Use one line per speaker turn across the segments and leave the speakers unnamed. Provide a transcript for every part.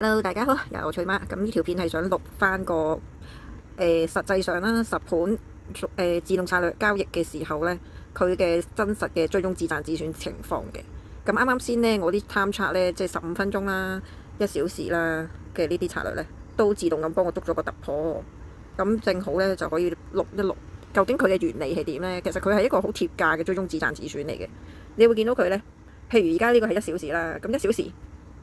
Hello，大家好，又我翠媽。咁呢條片係想錄翻個實際上啦，實盤自動策略交易嘅時候呢，佢嘅真實嘅追蹤止賺止損情況嘅。咁啱啱先呢，我啲 time chart 呢，即係15分鐘啦、1小時啦嘅呢啲策略呢，都自動咁幫我捉咗個突破。咁正好呢，就可以錄一錄，究竟佢嘅原理係點呢？其實佢係一個好貼價嘅追蹤止賺止損嚟嘅。你會見到佢呢，譬如而家呢個係1小時啦，咁1小時。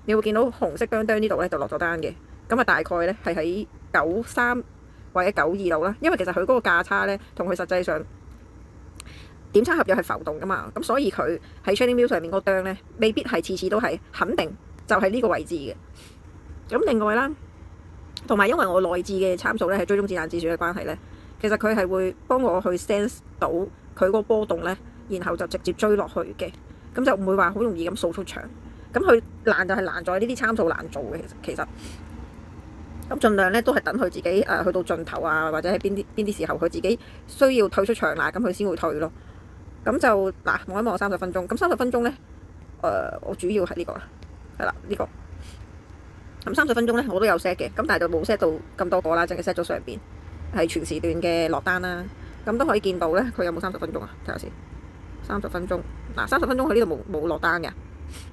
你會見到紅色哚哚呢度咧就落咗單嘅，咁啊大概咧係喺93或者92度啦，因為其實佢嗰個價差咧同佢實際上點差合約係浮動噶嘛，咁所以佢喺 TradingView 上面嗰個哚咧未必係次次都係肯定就係呢個位置嘅。咁另外啦，同埋因為我內置嘅參數咧係追蹤止賺止損嘅關係咧，其實佢係會幫我去 sense 到佢個波動咧，然後就直接追落去嘅，咁就唔會話好容易咁掃出場。咁佢難就係難在呢啲參數難做嘅，其實咁盡量咧都係等佢自己去到盡頭啊，或者係邊啲時候佢自己需要退出場啦，咁佢先會退咯。咁就嗱望一望30分鐘，咁30分鐘咧我主要係呢個啦，係啦呢個。咁30分鐘咧我都有 set 嘅，咁但係就冇 set 到咁多個啦，淨係 set 咗上邊係全時段嘅落單啦。咁都可以見到咧，佢有冇30分鐘啊？睇下先，30分鐘嗱30分鐘佢呢度冇落單嘅。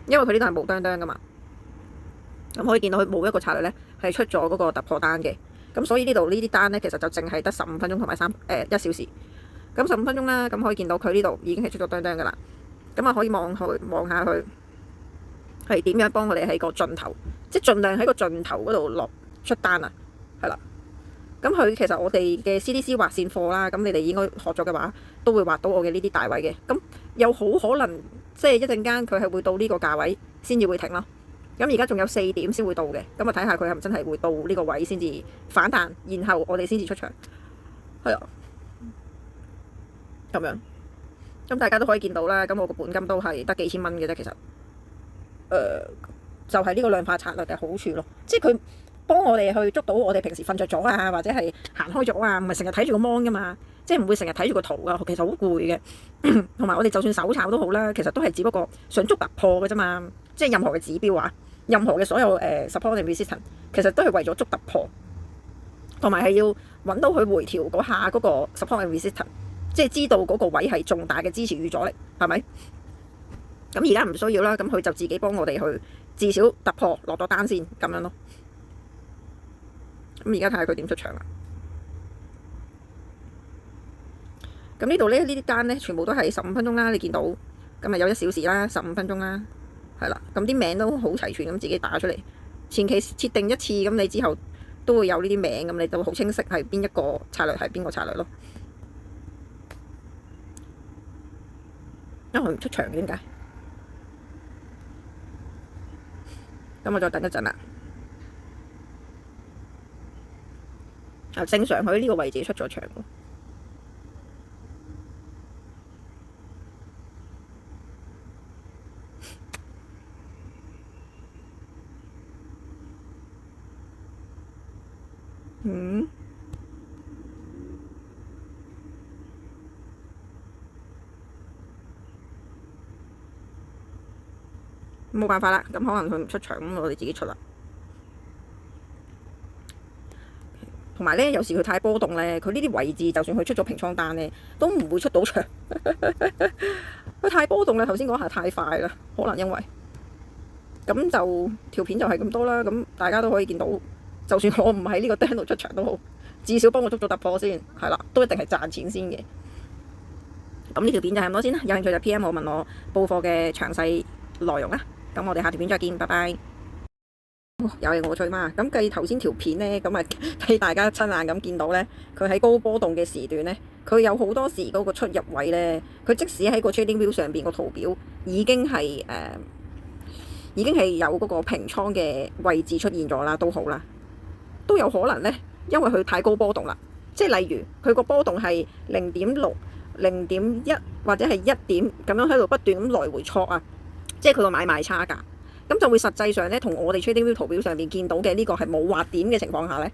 因為佢呢度係冇哚哚噶嘛，咁可以見到佢冇一個策略咧係出咗嗰個突破單嘅，咁所以呢度呢啲單咧其實就淨係得15分鐘同埋1小時。咁15分鐘啦，咁可以見到佢呢度已經係出咗哚哚噶啦，咁啊可以望下佢係點樣幫我哋喺個盡頭，即係盡量喺個盡頭嗰度落出單啊，係啦。咁佢其實我哋嘅 CDC 畫線貨啦，咁你哋應該學咗嘅話，都會畫到我嘅呢啲大位嘅。咁有好可能即係一陣間佢係會到呢個價位先至會停咯。咁而家仲有4點先會到嘅，咁啊睇下佢係咪真係會到呢個位先至反彈，然後我哋先至出場。係啊，咁樣。咁大家都可以見到啦。咁我個本金都係得幾千蚊嘅啫，其實。就係呢個量化策略嘅好處咯，即係佢幫我哋去捉到我哋平時瞓着咗啊，或者係行開咗啊，唔係成日睇住個 mon 噶嘛，即係唔會成日睇住個圖噶，其實好攰嘅。同埋我哋就算手炒都好啦，其實都係只不過想捉突破嘅啫嘛，即係任何嘅指標啊，任何嘅所有support and resistance，其實都係為咗捉突破，同埋係要揾到佢回調嗰下嗰個 support and resistance，即係知道嗰個位係重大嘅支持與阻力，係咪？咁而家唔需要啦，咁佢就自己幫我哋去至少突破落咗單先咁樣咯。咁而家睇下佢點出場啦。咁呢度咧，呢啲單咧全部都係15分鐘啦，你見到咁啊有1小時啦、15分鐘啦，係啦。咁啲名都好齊全咁自己打出嚟，前期設定一次，咁你之後都會有呢啲名，咁你就好清晰係邊一個策略係邊個策略咯。因為佢唔出場嘅點解？咁我再等一陣啦。正常佢呢個位置出咗場喎。冇辦法啦，咁可能佢唔出場，咁我哋自己出啦。同埋咧，有時佢太波動咧，佢呢啲位置就算佢出咗平倉單咧，都唔會出到場。佢太波動啦，頭先講下太快啦，可能因為咁就條片就係咁多啦。咁大家都可以見到，就算我唔喺呢個單度出場都好，至少幫我捉咗突破先，係啦，都一定係賺錢先嘅。咁呢條片就係咁多先啦。有興趣就 PM 我問我報貨嘅詳細內容啦。咁我哋下條片再見，拜拜。又係我翠媽。咁計頭先條片呢，咁啊俾大家親眼咁見到呢，佢喺高波動嘅時段呢，佢有好多時嗰個出入位呢，佢即使喺個 TradingView 上邊個圖表已經係有嗰個平倉嘅位置出現咗啦，都好啦，都有可能呢，因為佢太高波動啦，即係例如佢個波動係0.6、0.1或者係1點咁樣喺度不斷咁來回錯啊。即係佢個買賣差價，咁就會實際上咧，同我哋 TradingView 圖表上面見到嘅呢個係冇畫點嘅情況下咧，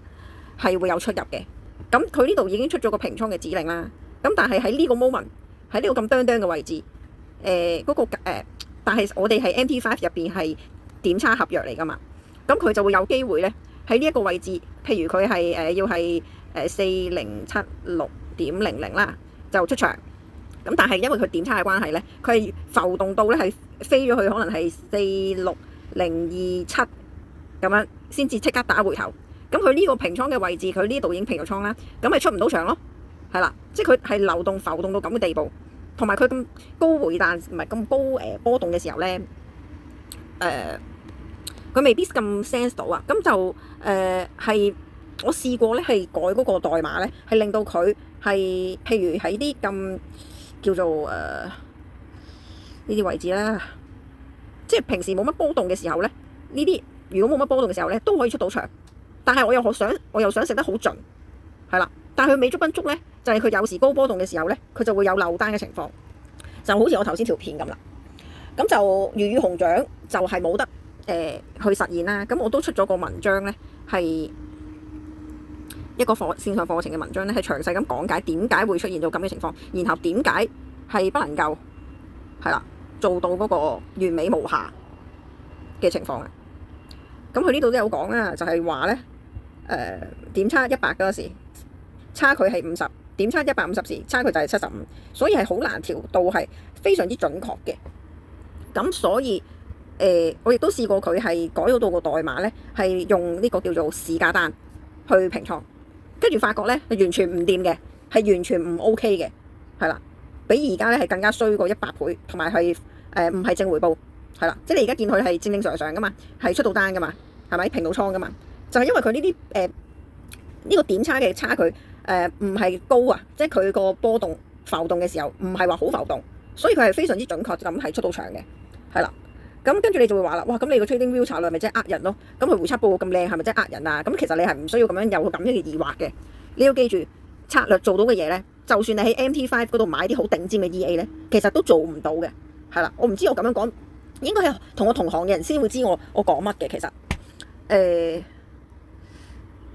係會有出入嘅。咁佢呢度已經出咗個平倉嘅指令啦。咁但係喺呢個 moment，喺呢個咁哚哚嘅位置，但係我哋係MT5 入邊係點差合約嚟㗎嘛。咁佢就會有機會咧喺呢一個位置，譬如佢係要係4076.00啦，就出場。咁但係因為佢點差嘅關係咧，佢係浮動到咧係飛咗去可能係46027咁樣，先至即刻打回頭。咁佢呢個平倉嘅位置，佢呢度已經平咗倉啦，咁咪出唔到場咯，係啦，即係佢係流動浮動到咁嘅地步，同埋佢咁高回彈唔係咁高波動嘅時候咧，佢未必咁 sense 到啊。咁就係我試過咧，係改嗰個代碼咧，係令到佢係譬如喺啲咁叫做呢啲位置啦，即係平時冇乜波動嘅時候咧，呢啲如果冇乜波動嘅時候咧，都可以出到場。但係我又想食得好盡，係啦。但係佢美足賓足咧，就係佢有時高波動嘅時候咧，佢就會有漏單嘅情況，就好似我頭先條片咁啦。咁就魚與熊掌就係冇得去實現啦。咁我都出咗個文章咧，係一個線上課程嘅文章咧，係詳細咁講解點解會出現到咁嘅情況，然後點解係不能夠係啦做到嗰個完美無瑕嘅情況嘅。咁佢呢度都有講啦，就係話咧點差100嗰時，差距係50；點差150時，差距就係75，所以係好難調到係非常之準確嘅。咁所以我亦都試過佢係改到個代碼咧，係用呢個叫做市價單去平倉，跟住發覺咧係完全唔掂嘅，係完全唔 OK 嘅，係啦，比而家咧係更加衰過100倍，同埋係唔係正回報。係啦，即係你而家見佢係正正常常噶嘛，係出到單噶嘛，係咪平到倉噶嘛？就係因為佢呢啲呢個點差嘅差距唔係高啊，即係佢個波動浮動嘅時候唔係話好浮動，所以佢係非常之準確咁係出到場嘅，係啦。咁跟住你就會話啦，哇！咁你個 trading view 策略係咪真係呃人咯？咁佢回測報告咁靚係咪真係呃人啊？咁其實你係唔需要咁樣有咁樣嘅疑惑嘅。你要記住策略做到嘅嘢咧，就算你喺 MT5 嗰度買啲好頂尖嘅 EA 咧，其實都做唔到嘅，係啦。我唔知我咁樣講。應該係同我同行嘅人先會知我講乜嘅。其實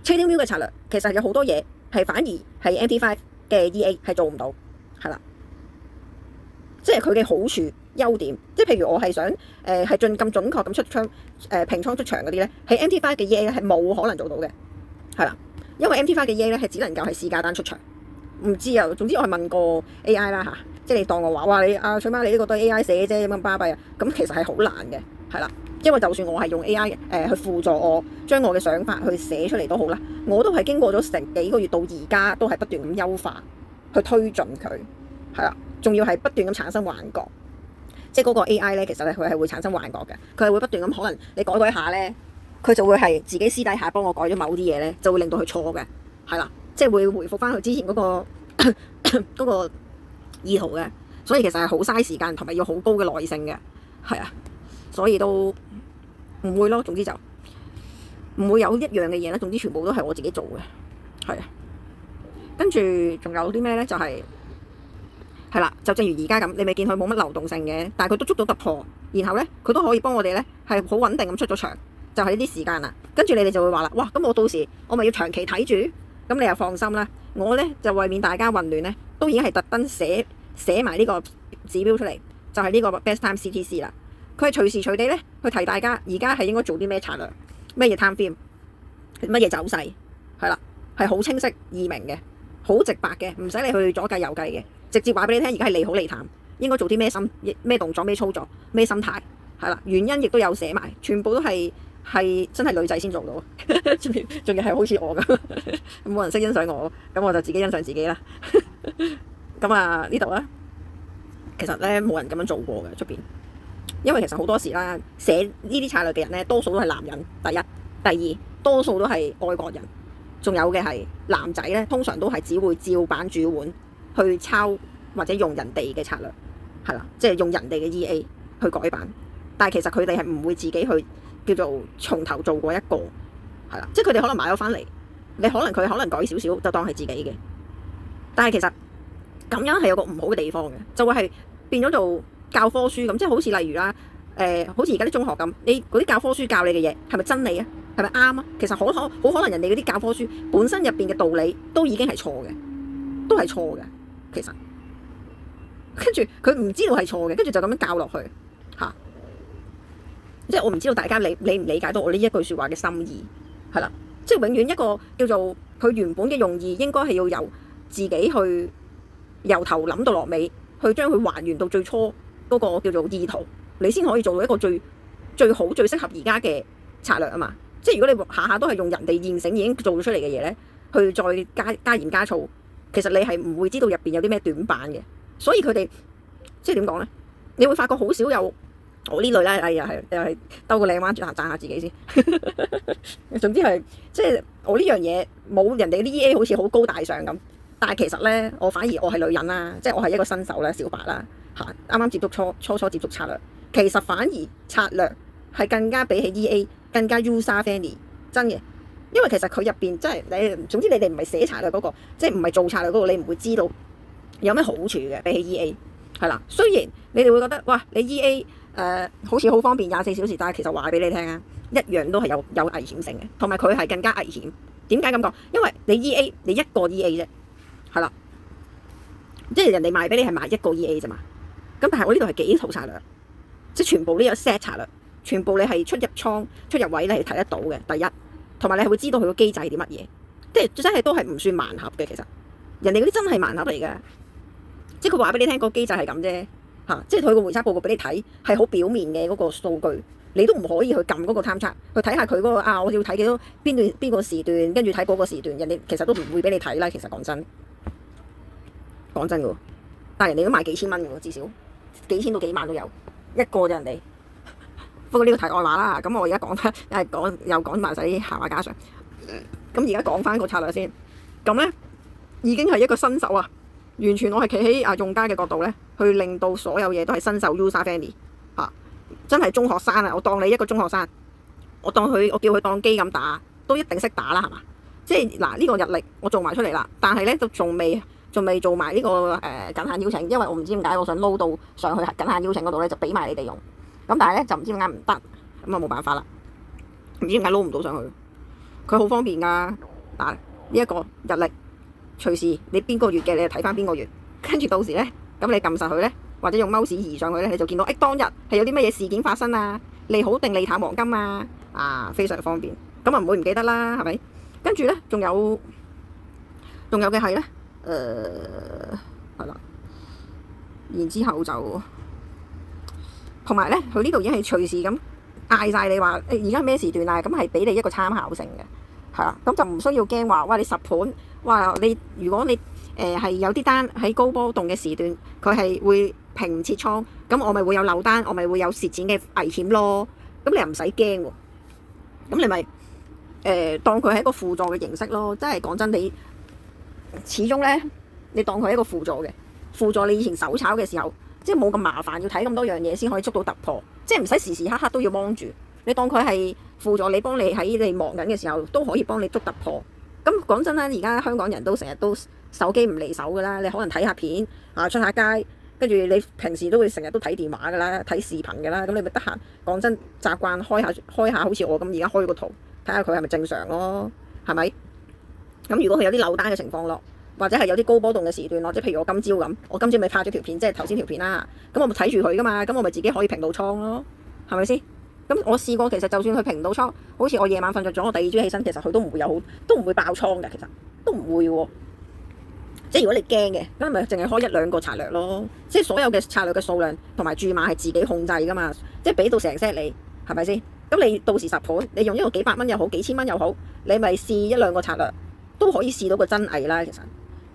trading view 嘅策略其實有好多嘢係反而係 MT5 嘅 EA 係做唔到，係啦，即係佢嘅好處優點。即係譬如我係想係咁準確咁出槍平倉出場嗰啲咧，喺 MT5 嘅 EA 咧係冇可能做到嘅，係啦，因為 MT5 嘅 EA 咧係只能夠係市價單出場。唔知啊，總之我係問過 AI 啦嚇，即係你當我話哇你翠媽你呢個都係 AI 寫啫，咁巴閉啊，咁其實係好難嘅，係啦，因為就算我係用 AI 去輔助我將我嘅想法去寫出嚟都好啦，我都係經過咗成幾個月到而家都係不斷咁優化去推進佢，係啦，仲要係不斷咁產生幻覺，即係嗰個 AI 咧，其實咧佢係會產生幻覺嘅，佢係會不斷咁可能你改下咧，佢就會係自己私底下幫我改咗某啲嘢咧，就會令到佢錯嘅，係啦。即係會回復翻佢之前嗰個意圖嘅，所以其實係好嘥時間同埋要好高嘅耐性嘅，係啊，所以都唔會咯。總之就唔會有一樣嘅嘢啦。總之全部都係我自己做嘅，係啊。跟住仲有啲咩咧？就係啦，就正如而家咁，你咪見佢冇乜流動性嘅，但係佢都捉到突破，然後咧佢都可以幫我哋咧係好穩定咁出咗場，就係呢啲時間啦。跟住你哋就會話啦，哇！咁我到時我咪要長期睇住。咁你又放心啦，我咧就為免大家混亂咧，都已經係特登寫埋呢個指標出嚟，就係呢個 Best Time CTC 啦。佢係隨時隨地咧去提大家，而家係應該做啲咩策略，咩嘢 time frame，乜嘢走勢，係啦，係好清晰易明嘅，好直白嘅，唔使你去左計右計嘅，直接話俾你聽，而家係利好利淡，應該做啲咩動作，咩操作，咩心態，係啦，原因亦都有寫埋，全部都係真係女仔先做到，仲要係好似我咁，冇人識欣賞我，咁我就自己欣賞自己啦。咁啊呢度咧，其實咧冇人咁樣做過嘅出邊，因為其實好多時啦，寫呢啲策略嘅人咧，多數都係男人，第一，第二，多數都係外國人，仲有嘅係男仔咧，通常都係只會照板煮碗去抄或者用人哋嘅策略，係啦，即係用人哋嘅 EA 去改版，但係其實佢哋係唔會自己去。叫做從頭做過一個，係啦，即係佢哋可能買咗翻嚟，佢可能改少少就當係自己嘅，但係其實咁樣係有個唔好嘅地方嘅，就會係變咗做教科書咁，即係好似例如啦，好似而家啲中學咁，你嗰啲教科書教你嘅嘢係咪真理啊？係咪啱啊？其實好可能人哋嗰啲教科書本身入邊嘅道理都已經係錯嘅，都係錯嘅，其實跟住佢唔知道係錯嘅，跟住就咁樣教落去嚇。即係我唔知道大家理唔理解到我呢一句説話嘅心意，係啦，即係永遠一個叫做佢原本嘅用意，應該係要由自己去由頭諗到落尾，去將佢還原到最初嗰個叫做意圖，你先可以做到一個最好最適合而家嘅策略啊嘛。即係如果你下下都係用人哋現成已經做出嚟嘅嘢咧，去再加鹽加醋，其實你係唔會知道入邊有啲咩短板嘅。所以佢哋即係點講咧？你會發覺好少有我呢類咧，又係兜個靚彎讚下自己先。總之係即係我呢樣嘢冇人哋啲 EA 好似好高大上咁，但係其實咧我反而我係女人啦，即係我係一個新手啦，小白啦嚇，啱啱接觸初接觸策略，其實反而策略係更加比起 EA 更加 user friendly 真嘅，因為其實佢入邊即係你總之你哋唔係寫策略嗰個，即係唔係做策略嗰個，你唔會知道有咩好處嘅比起 EA 係啦。雖然你哋會覺得哇你 EA好似好方便24小時，但係其實話俾你聽啊，一樣都係有危險性嘅，同埋佢係更加危險。點解咁講？因為你 EA 你一個 EA 啫，係啦，即係人哋賣俾你係賣一個 EA 啫嘛。咁但係我呢度係幾套策略，即係全部呢個 set 策略，全部你係出入倉出入位你係睇得到嘅。第一，同埋你係會知道佢個機制係啲乜嘢，即係真係都係唔算盲盒嘅。其實人哋嗰啲真係盲盒嚟嘅，即係佢話俾你聽個機制係咁啫。即係佢個回測報告俾你睇，係好表面嘅嗰個數據，你都唔可以去撳嗰個探測，去睇下佢嗰個我要睇幾多邊個時段，跟住睇嗰個時段，人哋其實都唔會俾你睇啦。其實講真嘅喎，但係人哋都賣幾千蚊嘅喎，至少幾千到幾萬都有一個啫人哋。不過呢個題外話啦，咁我而家講翻，又講埋晒啲閒話家常。咁而家講翻個策略先，咁咧已經係一個新手啊！完全我係企喺用家嘅角度咧，去令到所有嘢都係新手 user friendly 真係中學生啊！我當你一個中學生，我叫佢當機咁打，都一定識打啦，係嘛？即係嗱呢個日曆我做埋出嚟啦，但係咧都仲未做埋呢個僅限邀請，因為我唔知點解我想撈到上去僅限邀請嗰度咧，就俾埋你哋用。咁但係咧就唔知點解唔得，咁啊冇辦法啦，唔知點解撈唔到上去。佢好方便㗎，嗱呢一個日曆。隨時你邊個月嘅，你就睇翻邊個月，跟住到時咧，咁你撳實佢咧，或者用 mouse 移上去咧，你就見到當日係有啲乜嘢事件發生啊，利好定利淡黃金啊，非常方便，咁啊唔會唔記得啦，係咪？跟住咧，仲有嘅係咧，係啦，然之後就同埋咧，佢呢度已經係隨時咁嗌晒你話，而家咩時段啊，咁係俾你一個參考性嘅，係啦，咁就唔需要驚話，哇你10盤。哇！如果你係有啲單喺高波動嘅時段，佢係會平切倉，咁我咪會有漏單，我咪會有蝕錢嘅危險咯。咁你又唔使驚喎，咁你咪當佢係一個輔助嘅形式咯。即係講真，你始終咧，你當佢係一個輔助嘅輔助。你以前手炒嘅時候，即係冇咁麻煩，要睇咁多樣嘢先可以捉到突破，即係唔使時時刻刻都要幫住。你當佢係輔助，你幫你喺你忙緊嘅時候都可以幫你捉突破。咁講真啦，而家香港人都成日都手機唔離手噶啦，你可能睇下片出下街，跟住你平時都會成日都睇電話噶啦，睇視頻噶啦，咁你咪得閒講真習慣開下好似我咁而家開個圖，睇下佢係咪正常咯，係咪？咁如果佢有啲漏單嘅情況咯，或者係有啲高波動嘅時段咯，即係譬如我今朝咁，我今朝咪拍咗條片，即係頭先條片啦，咁我咪睇住佢噶嘛，咁我咪自己可以平到倉咯，係咪先？咁我試過，其實就算佢平到倉，好似我夜晚瞓着咗，我第二朝起身，其實佢都唔會爆倉嘅，其實都唔會喎。即係如果你驚嘅，咁咪淨係開1、2個策略咯。即係所有嘅策略嘅數量同埋注碼係自己控制噶嘛，即係俾到成 set 你，係咪先？咁你到時10盤，你用一個幾百蚊又好，幾千蚊又好，你咪試1、2個策略，都可以試到個真偽啦。其實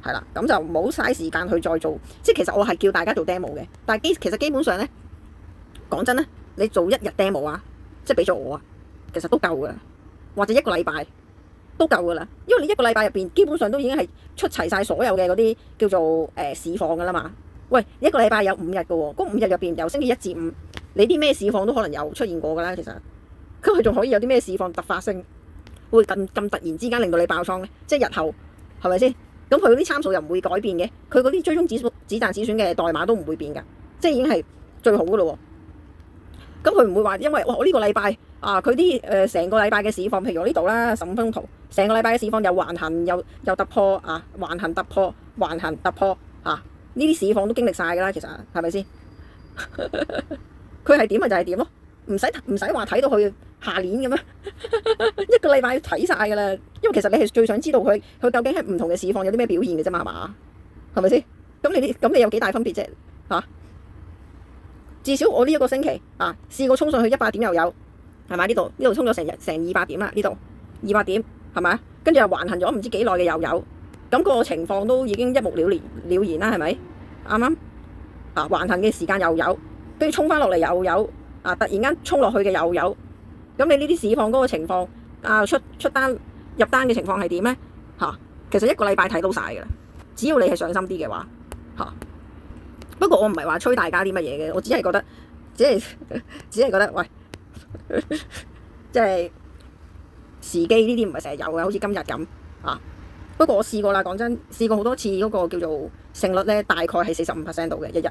係啦，咁就唔好嘥時間去再做。即係其實我係叫大家做 demo 嘅，但係其實基本上咧，講真咧。你做1日 demo 啊，即係俾咗我啊，其實都夠噶，或者1個禮拜都夠噶啦。因為你1個禮拜入邊基本上都已經係出齊晒所有嘅嗰啲叫做市況噶啦嘛。喂，1個禮拜有5日噶喎，嗰5日入邊由星期1至5，你啲咩市況都可能有出現過噶啦。其實咁佢仲可以有啲咩市況突發性，會咁突然之間令到你爆倉咧？即係日後係咪先？咁佢嗰啲參數又唔會改變嘅，佢嗰啲追蹤止賺止損嘅代碼都唔會變噶，即係已經係最好噶咯喎。咁佢唔會話，因為我呢個禮拜佢啲成個禮拜嘅市況，譬如我呢度啦，15分鐘圖，成個禮拜嘅市況又橫行又突破橫行突破橫行突破呢啲市況都經歷晒㗎啦，其實係咪先？佢係點咪就係點咯，唔使話睇到去下年咁樣，一個禮拜睇晒㗎啦。因為其實你係最想知道佢究竟係唔同嘅市況有啲咩表現嘅啫嘛，係嘛？係咪先？咁你有幾大分別啫？嚇！至少我呢一個星期試過衝上去100點又有，係咪？呢度衝咗成200點啦，呢度200點係咪？跟住又橫行咗唔知幾耐嘅又有，咁個情況都已經一目了然啦，係咪？啱啱橫行嘅時間又有，跟住衝翻落嚟又有，突然間衝落去嘅又有，咁你呢啲市況嗰個情況出單入單嘅情況係點咧？其實一個禮拜睇到晒㗎啦，只要你係上心啲嘅話不過我唔係話催大家啲乜嘢嘅，我只係覺得，只係覺得，喂，即係時機呢啲唔係成日有嘅，好似今日咁不過我試過啦，講真，試過好多次嗰個叫做勝率咧，大概係45%度嘅一日，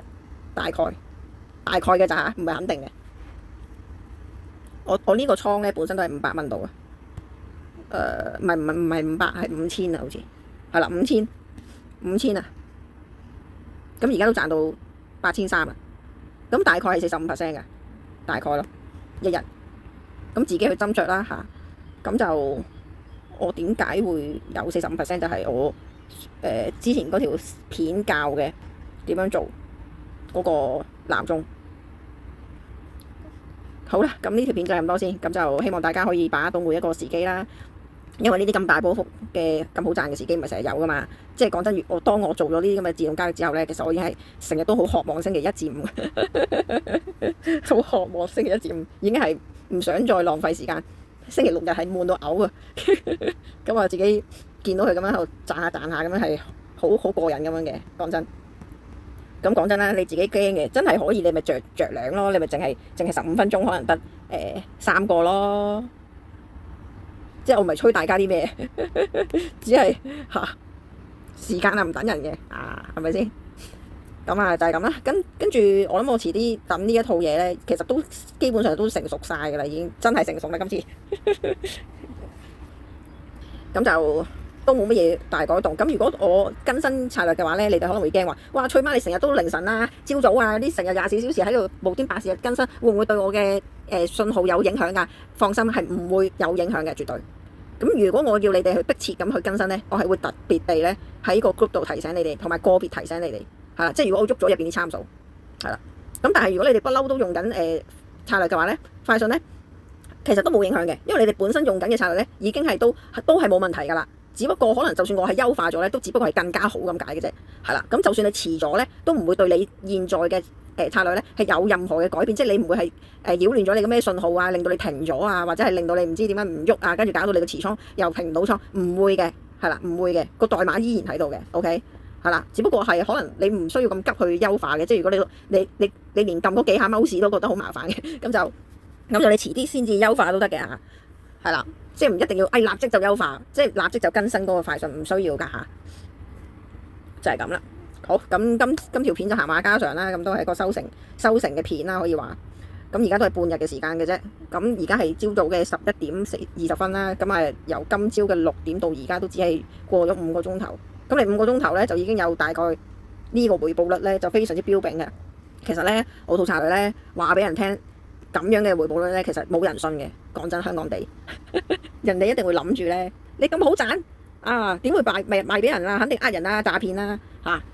大概嘅咋嚇，唔係肯定嘅。我呢個倉咧本身都係500蚊度嘅，唔係500，係5000啊，好似係啦，5000啊。咁而家都賺到8300啦，咁大概係45%嘅，大概咯，一日。咁自己去斟酌啦嚇。咁就我點解會有45%？就係我之前嗰條片教嘅點樣做嗰個鬧鐘。好啦，咁呢條片就係咁多先。咁就希望大家可以把握到每一個時機啦。因為呢啲咁大波幅嘅咁好賺嘅時機唔係成日有噶嘛，即係講真，當我做咗呢啲咁嘅自動交易之後咧，其實我已經係成日都好渴望星期一至五，好渴望星期一至五，已經係唔想再浪費時間。星期六日係悶到嘔啊！咁我自己見到佢咁樣喺度賺下咁樣係好過癮咁樣嘅。講真，咁講真啦，你自己驚嘅真係可以，你咪着量咯，你咪淨係15分鐘，可能得3個咯。即係我唔係催大家啲咩，只係時間唔等人嘅係咪先？咁就係咁啦。跟住我諗我遲啲等呢一套嘢咧，其實都基本上都成熟晒㗎啦，已經真係成熟啦今次。咁就都冇乜嘢大改動。咁如果我更新策略嘅話咧，你哋可能會驚話：哇，翠媽你成日都凌晨朝早啲成日24小時喺度無端白事更新，會唔會對我嘅信號有影響㗎？放心，係唔會有影響嘅，絕對。咁如果我要你哋去迫切咁去更新咧，我係會特別地咧喺個 group 度提醒你哋，同埋個別提醒你哋，係啦。即係如果我喐咗入邊啲參數，係啦。咁但係如果你哋不嬲都用緊策略嘅話咧，快訊咧其實都冇影響嘅，因為你哋本身用緊嘅策略咧已經係都係冇問題㗎啦。只不過可能就算我係優化咗咧，都只不過係更加好咁解嘅啫，係啦。咁就算你遲咗咧，都唔會對你現在嘅策略咧係有任何嘅改變，即係你唔會係擾亂咗你嘅咩信號啊，令到你停咗啊，或者係令到你唔知點解唔喐啊，跟住搞到你個持倉又平唔到倉，唔會嘅，係啦，唔會嘅，個代碼依然喺度嘅 ，OK， 係啦，只不過係可能你唔需要咁急去優化嘅，即係如果你連撳嗰幾下mouse都覺得好麻煩嘅，咁就你遲啲先至優化都得嘅嚇，係啦，即係唔一定要立即就優化，即係立即就更新嗰個快訊，唔需要㗎嚇，就係咁啦。好，咁今條片就行馬家常啦，咁都係一個收成嘅片啦，可以話。咁而家都係半日嘅時間嘅啫。咁而家係朝早嘅11點20分啦。咁由今朝嘅6點到而家都只係過咗5個鐘頭。咁你5個鐘頭咧就已經有大概呢個回報率咧就非常之標炳嘅。其實咧我套策略咧話俾人聽咁樣嘅回報率咧，其實冇人信嘅。講真，香港地人哋一定會諗住咧，你咁好賺點會賣俾人啊？肯定呃人啦、詐騙啦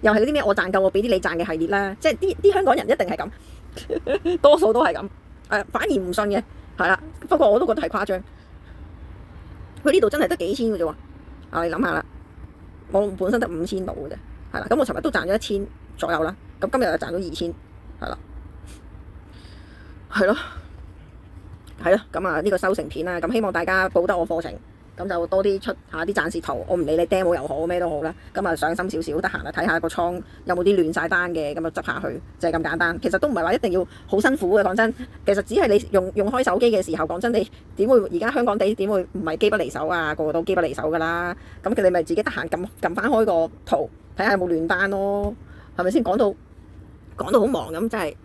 又係嗰啲咩我賺夠我俾啲你賺嘅系列啦。即係啲香港人一定係咁，多數都係咁反而唔信嘅係啦。不過我都覺得係誇張，佢呢度真係得幾千嘅啫喎。你諗下啦，我本身得5000度嘅啫，係啦。咁我尋日都賺咗1000左右啦，咁今日又賺咗2000，係啦，係咯。咁呢個收成片啦，咁希望大家報得我課程。咁就多啲出下啲賺蝕圖，我唔理你 demo 又好咩都好啦。咁上心少少，得閒睇下個倉有冇啲亂晒單嘅，咁就執下去，就係咁簡單。其實都唔係話一定要好辛苦嘅，講真。其實只係你用開手機嘅時候，講真，你點會而家香港地點會唔係機不離手啊？個個都機不離手㗎啦。咁佢哋咪自己得閒撳翻開個圖，睇下有冇亂單咯，係咪先？講到好忙咁，真係，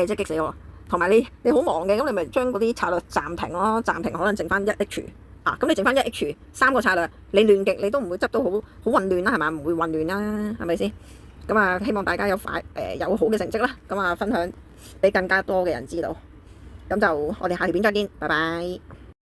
真係激死我。同埋你好忙嘅，咁你咪將嗰啲策略暫停咯，暫停可能剩翻1H。咁你剩翻1H 3個策略，你亂極你都唔會執到好混亂啦，係嘛？唔會混亂啦，係咪先？咁希望大家有好嘅成績啦，咁分享俾更加多嘅人知道。咁就我哋下條片再見，拜拜。